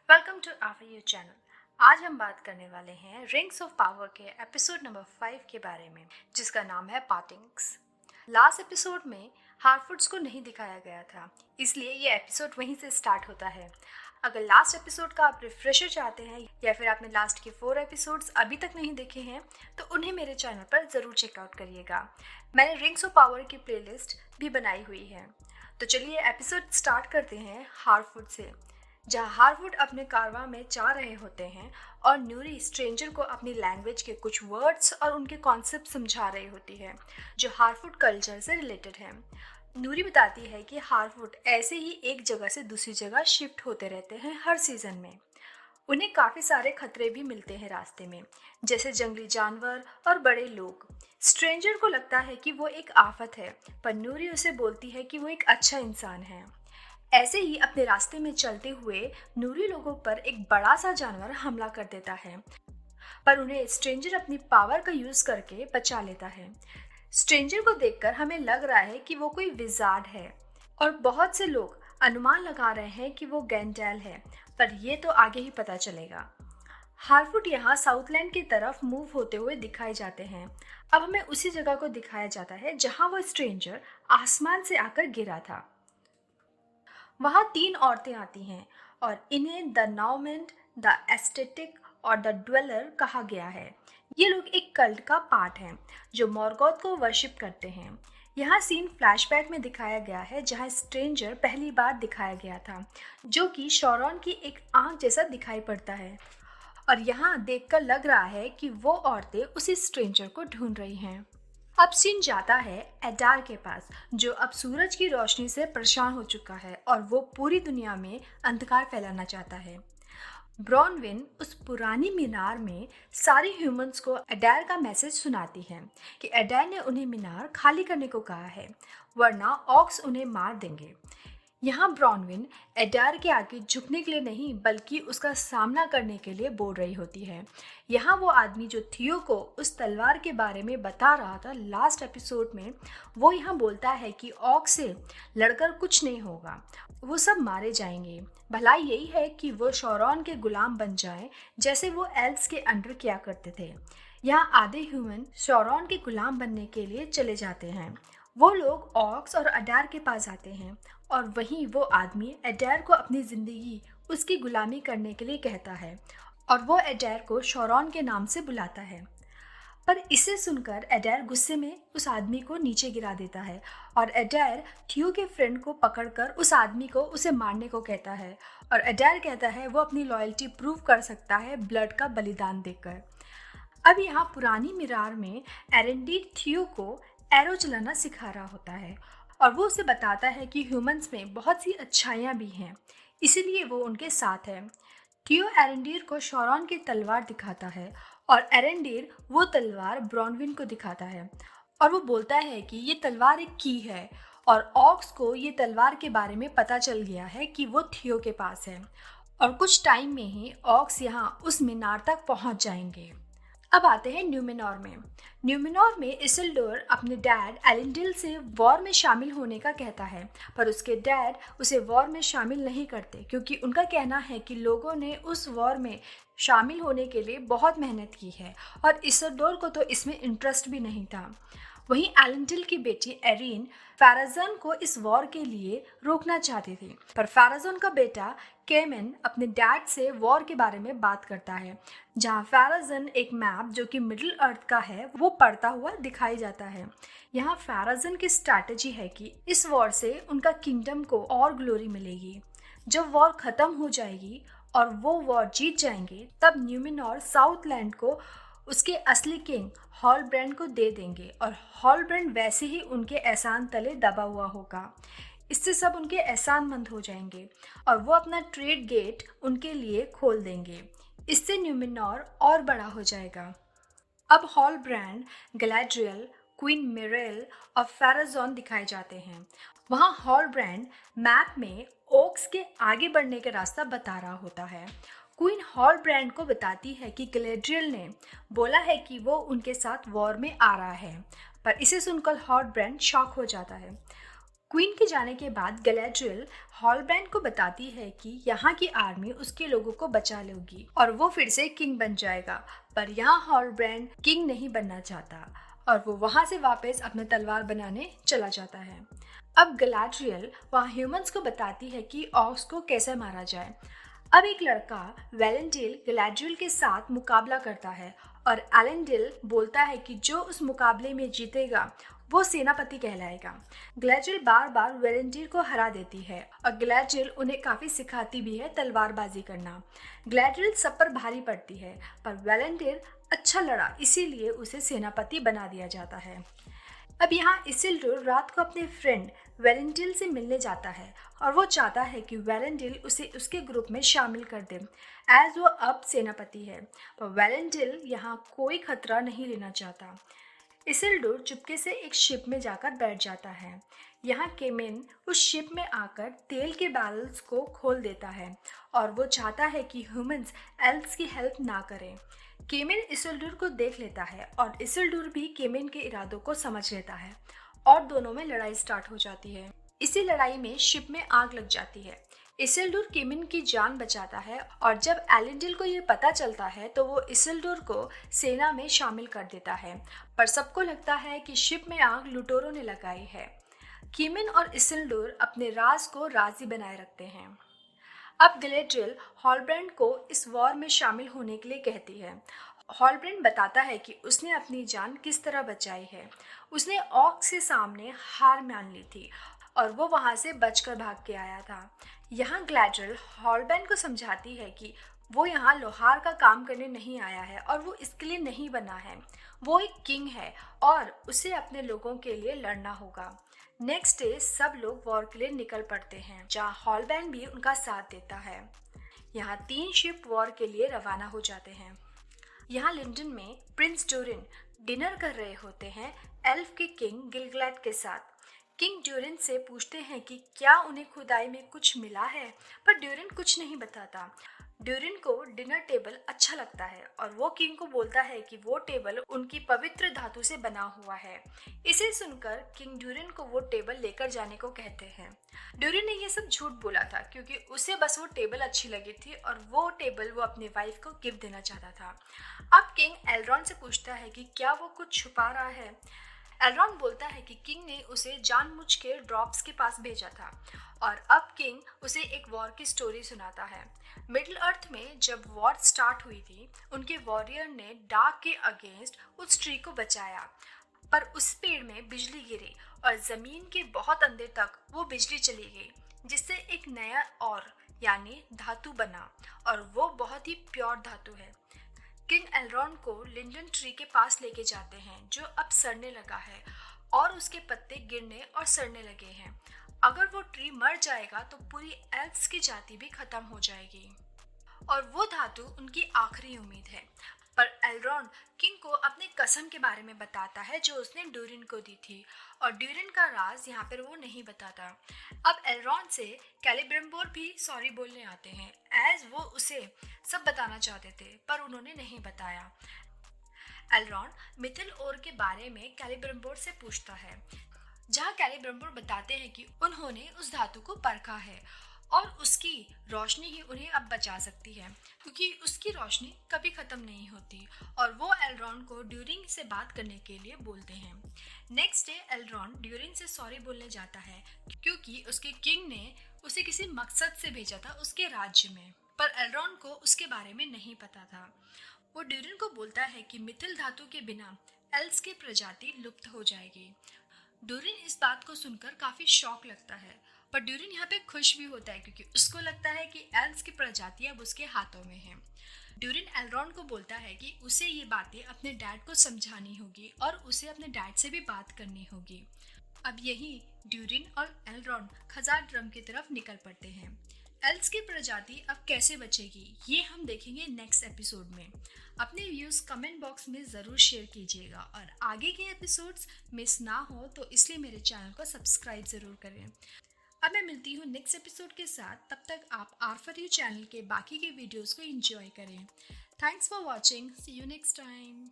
Welcome to our you channel. आज हम बात करने वाले हैं रिंग्स ऑफ पावर के एपिसोड नंबर 5 के बारे में, जिसका नाम है पार्टिंग्स। लास्ट एपिसोड में हार्टफुड्स को नहीं दिखाया गया था, इसलिए ये एपिसोड वहीं से स्टार्ट होता है। अगर लास्ट एपिसोड का आप रिफ्रेशर चाहते हैं या फिर आपने लास्ट के 4 एपिसोड्स अभी तक नहीं देखे हैं तो उन्हें मेरे चैनल पर ज़रूर चेकआउट करिएगा। मैंने रिंग्स ऑफ पावर की प्लेलिस्ट भी बनाई हुई है। तो चलिए एपिसोड स्टार्ट करते हैं हार्टफुड से, जहाँ हार्टवुड अपने कारवां में जा रहे होते हैं और न्यूरी स्ट्रेंजर को अपनी लैंग्वेज के कुछ वर्ड्स और उनके कॉन्सेप्ट समझा रही होती है जो हार्टवुड कल्चर से रिलेटेड है। नूरी बताती है कि हार्टवुड ऐसे ही एक जगह से दूसरी जगह शिफ्ट होते रहते हैं हर सीज़न में। उन्हें काफ़ी सारे खतरे भी मिलते हैं रास्ते में, जैसे जंगली जानवर और बड़े लोग। स्ट्रेंजर को लगता है कि वो एक आफत है, पर नूरी उसे बोलती है कि वो एक अच्छा इंसान है। ऐसे ही अपने रास्ते में चलते हुए नूरी लोगों पर एक बड़ा सा जानवर हमला कर देता है, पर उन्हें स्ट्रेंजर अपनी पावर का यूज करके बचा लेता है। स्ट्रेंजर को देखकर हमें लग रहा है कि वो कोई विजार्ड है और बहुत से लोग अनुमान लगा रहे हैं कि वो गैंडेल है, पर ये तो आगे ही पता चलेगा। हार्टवुड यहाँ साउथलैंड की तरफ मूव होते हुए दिखाए जाते हैं। अब हमें उसी जगह को दिखाया जाता है जहाँ वो स्ट्रेंजर आसमान से आकर गिरा था। वहाँ 3 औरतें आती हैं और इन्हें द नॉर्मेंड, द एस्थेटिक और द ड्वेलर कहा गया है। ये लोग एक कल्ट का पार्ट हैं जो मॉर्गोथ को वर्शिप करते हैं। यहाँ सीन फ्लैशबैक में दिखाया गया है जहाँ स्ट्रेंजर पहली बार दिखाया गया था, जो कि शौरॉन की एक आंख जैसा दिखाई पड़ता है। और यहाँ देखकर लग रहा है कि वो औरतें उसी स्ट्रेंजर को ढूंढ रही हैं। अब सीन जाता है एडार के पास, जो अब सूरज की रोशनी से परेशान हो चुका है और वो पूरी दुनिया में अंधकार फैलाना चाहता है। ब्रॉनविन उस पुरानी मीनार में सारे ह्यूमंस को एडार का मैसेज सुनाती है कि एडार ने उन्हें मीनार खाली करने को कहा है, वरना ऑक्स उन्हें मार देंगे। यहाँ ब्रॉनविन एडार के आगे झुकने के लिए नहीं बल्कि उसका सामना करने के लिए बोल रही होती है। यहाँ वो आदमी जो थियो को उस तलवार के बारे में बता रहा था लास्ट एपिसोड में, वो यहाँ बोलता है कि ऑक से लड़कर कुछ नहीं होगा, वो सब मारे जाएंगे। भलाई यही है कि वो शौरॉन के गुलाम बन जाएं, जैसे वो एल्व्स के अंडर किया करते थे। यहाँ आधे ह्यूमन शौरॉन के गुलाम बनने के लिए चले जाते हैं। वो लोग ऑक्स और अडार के पास आते हैं और वहीं वो आदमी एडार को अपनी ज़िंदगी उसकी गुलामी करने के लिए कहता है और वो एडार को शौरॉन के नाम से बुलाता है। पर इसे सुनकर एडार गुस्से में उस आदमी को नीचे गिरा देता है और एडार थियो के फ्रेंड को पकड़कर उस आदमी को उसे मारने को कहता है। और एडार कहता है वो अपनी लॉयल्टी प्रूव कर सकता है ब्लड का बलिदान देकर। अब यहाँ पुरानी मिरार में एरेंडीर थियो को एरो चलाना सिखा रहा होता है और वो उसे बताता है कि ह्यूमंस में बहुत सी अच्छाइयाँ भी हैं, इसीलिए वो उनके साथ है। थियो एरेंडीर को शौरॉन की तलवार दिखाता है और एरेंडीर वो तलवार ब्रॉनविन को दिखाता है और वो बोलता है कि ये तलवार एक की है और ऑक्स को ये तलवार के बारे में पता चल गया है कि वो थियो के पास है और कुछ टाइम में ही ऑक्स यहाँ उस मीनार तक पहुँच जाएंगे। अब आते हैं न्यूमेनॉर में। न्यूमेनॉर में इसिल्डोर अपने डैड एलिंडिल से वॉर में शामिल होने का कहता है, पर उसके डैड उसे वॉर में शामिल नहीं करते क्योंकि उनका कहना है कि लोगों ने उस वॉर में शामिल होने के लिए बहुत मेहनत की है और इसिल्डोर को तो इसमें इंटरेस्ट भी नहीं था। वहीं एलिंडिल की बेटी एरिन फाराजन को इस वॉर के लिए रोकना चाहती थी, पर फाराजन का बेटा केमेन अपने डैड से वॉर के बारे में बात करता है, जहां फाराजन एक मैप जो कि मिडिल अर्थ का है वो पढ़ता हुआ दिखाई जाता है। यहाँ फाराजन की स्ट्रैटेजी है कि इस वॉर से उनका किंगडम को और ग्लोरी मिलेगी। जब वॉर ख़त्म हो जाएगी और वो वॉर जीत जाएंगे, तब न्यूमेनॉर साउथलैंड को उसके असली किंग हॉलब्रैंड को दे देंगे और हॉलब्रैंड वैसे ही उनके एहसान तले दबा हुआ होगा। इससे सब उनके एहसानमंद हो जाएंगे और वो अपना ट्रेड गेट उनके लिए खोल देंगे। इससे न्यूमेनॉर और बड़ा हो जाएगा। अब हॉलब्रैंड, गैलाड्रियल, क्वीन मिरेल और फाराजॉन दिखाए जाते हैं। वहाँ हॉलब्रैंड मैप में ओक्स के आगे बढ़ने का रास्ता बता रहा होता है। क्वीन हॉलब्रैंड को बताती है कि गैलाड्रियल ने बोला है कि वो उनके साथ वॉर में आ रहा है, पर इसे सुनकर हॉलब्रैंड शॉक हो जाता है। क्वीन के जाने के बाद गैलेड्रियल हॉलब्रांड को बताती है कि यहाँ की आर्मी उसके लोगों को बचा लेगी और वो फिर से किंग बन जाएगा। पर यहाँ हॉलब्रांड किंग नहीं बनना चाहता और वो वहाँ से वापस अपने तलवार बनाने चला जाता है। अब गैलेड्रियल वहाँ ह्यूमंस को बताती है कि ऑक्स को कैसे मारा जाए। अब एक लड़का वैलेंटाइन गैलेड्रियल के साथ मुकाबला करता है और एलेंडिल बोलता है कि जो उस मुकाबले में जीतेगा वो सेनापति कहलाएगा। ग्लैड्रियल बार बार वैलेंटाइन को हरा देती है और ग्लैड्रियल उन्हें काफी सिखाती भी है तलवारबाजी करना। ग्लैड्रियल सब पर भारी पड़ती है पर वैलेंटाइन अच्छा लड़ा इसीलिए उसे सेनापति बना दिया जाता है। अब यहाँ इसिल्डुर रात को अपने फ्रेंड वैलेंटाइन से मिलने जाता है और वो चाहता है कि वैलेंटाइन उसे उसके ग्रुप में शामिल कर दे एज वो अब सेनापति है। पर वैलेंटाइन यहाँ कोई खतरा नहीं लेना चाहता। इसिल्डुर चुपके से एक शिप में जाकर बैठ जाता है। यहाँ केमिन उस शिप में आकर तेल के बैरल्स को खोल देता है और वो चाहता है कि ह्यूमंस एल्व्स की हेल्प ना करें। केमिन इसिल्डुर को देख लेता है और इसिल्डुर भी केमिन के इरादों को समझ लेता है और दोनों में लड़ाई स्टार्ट हो जाती है। इसी लड़ाई में शिप में आग लग जाती है। इसिल्डुर केमिन की जान बचाता है और जब एलेंडिल को ये पता चलता है तो वो इसिल्डुर को सेना में शामिल कर देता है। पर सबको लगता है कि शिप में आग लुटेरों ने लगाई है। केमिन और इसिल्डुर अपने राज को राजी बनाए रखते हैं। अब गैलेड्रियल हॉलब्रांड को इस वॉर में शामिल होने के लिए कहती है। हॉलब्रांड बताता है कि उसने अपनी जान किस तरह बचाई है। उसने ऑक्स के सामने हार मान ली थी और वो वहाँ से बचकर भाग के आया था। यहाँ गैलेड्रियल हॉलब्रांड को समझाती है कि वो यहाँ लोहार का काम करने नहीं आया है और वो इसके लिए नहीं बना है। वो एक किंग है और उसे अपने लोगों के लिए लड़ना होगा। नेक्स्ट डे सब लोग वॉर के लिए निकल पड़ते हैं जहाँ हॉलब्रांड भी उनका साथ देता है। यहाँ 3 शिप वॉर के लिए रवाना हो जाते हैं। यहाँ लिंडन में प्रिंस ड्यूरिन डिनर कर रहे होते हैं एल्फ के किंग गिलगैद के साथ। किंग ड्यूरिन से पूछते हैं कि क्या उन्हें खुदाई में कुछ मिला है, पर ड्यूरिन कुछ नहीं बताता। ड्यूरिन को डिनर टेबल अच्छा लगता है और वो किंग को बोलता है कि वो टेबल उनकी पवित्र धातु से बना हुआ है। इसे सुनकर किंग ड्यूरिन को वो टेबल लेकर जाने को कहते हैं। ड्यूरिन ने ये सब झूठ बोला था क्योंकि उसे बस वो टेबल अच्छी लगी थी और वो टेबल वो अपनी वाइफ को गिफ्ट देना चाहता था। अब किंग एल्रॉन से पूछता है कि क्या वो कुछ छुपा रहा है। एल्रॉन बोलता है कि किंग ने उसे जानबूझ के ड्रॉप्स के पास भेजा था और अब किंग उसे एक वॉर की स्टोरी सुनाता है। मिडिल अर्थ में जब वॉर स्टार्ट हुई थी, उनके वॉरियर ने डार्क के अगेंस्ट उस ट्री को बचाया, पर उस पेड़ में बिजली गिरी और जमीन के बहुत अंदर तक वो बिजली चली गई, जिससे एक नया और यानी धातु बना और वो बहुत ही प्योर धातु है। किंग एल्रॉन को लिंडन ट्री के पास लेके जाते हैं जो अब सड़ने लगा है और उसके पत्ते गिरने और सड़ने लगे हैं। अगर वो ट्री मर जाएगा तो पूरी एल्फ्स की जाति भी खत्म हो जाएगी और वो धातु उनकी आखिरी उम्मीद है। पर एल्रॉन किंग को अपने कसम के बारे में बताता है जो उसने ड्यूरिन को दी थी और ड्यूरिन का राज यहाँ पर वो नहीं बताता। अब एल्रॉन से कैलिब्रम्बोर भी सॉरी बोलने आते हैं एज वो उसे सब बताना चाहते थे पर उन्होंने नहीं बताया। एल्रॉन मिथिल ओर के बारे में कैलिब्रम्बोर से पूछता है जहाँ कैलिब्रम्बोर बताते हैं कि उन्होंने उस धातु को परखा है और उसकी रोशनी ही उन्हें अब बचा सकती है क्योंकि उसकी रोशनी कभी ख़त्म नहीं होती और वो एल्रॉन को ड्यूरिन से बात करने के लिए बोलते हैं। नेक्स्ट डे एल्रॉन ड्यूरिन से सॉरी बोलने जाता है क्योंकि उसके किंग ने उसे किसी मकसद से भेजा था उसके राज्य में, पर एल्रॉन को उसके बारे में नहीं पता था। वो ड्यूरिन को बोलता है कि मिथिल धातु के बिना एल्व्स की प्रजाति लुप्त हो जाएगी। ड्यूरिन इस बात को सुनकर काफ़ी शॉक लगता है, पर ड्यूरिन यहाँ पे खुश भी होता है क्योंकि उसको लगता है कि एल्व्स की प्रजाति अब उसके हाथों में है। ड्यूरिन एल्रॉन को बोलता है कि उसे ये बातें अपने डैड को समझानी होगी और उसे अपने डैड से भी बात करनी होगी। अब यही ड्यूरिन और एल्रॉन खजार ड्रम की तरफ निकल पड़ते हैं। एल्व्स की प्रजाति अब कैसे बचेगी ये हम देखेंगे नेक्स्ट एपिसोड में। अपने व्यूज़ कमेंट बॉक्स में ज़रूर शेयर कीजिएगा और आगे के एपिसोड्स मिस ना हो तो इसलिए मेरे चैनल को सब्सक्राइब ज़रूर करें। अब मैं मिलती हूँ नेक्स्ट एपिसोड के साथ, तब तक आप आर फॉर यू चैनल के बाकी के वीडियोज़ को एंजॉय करें। Thanks for watching, see you next time.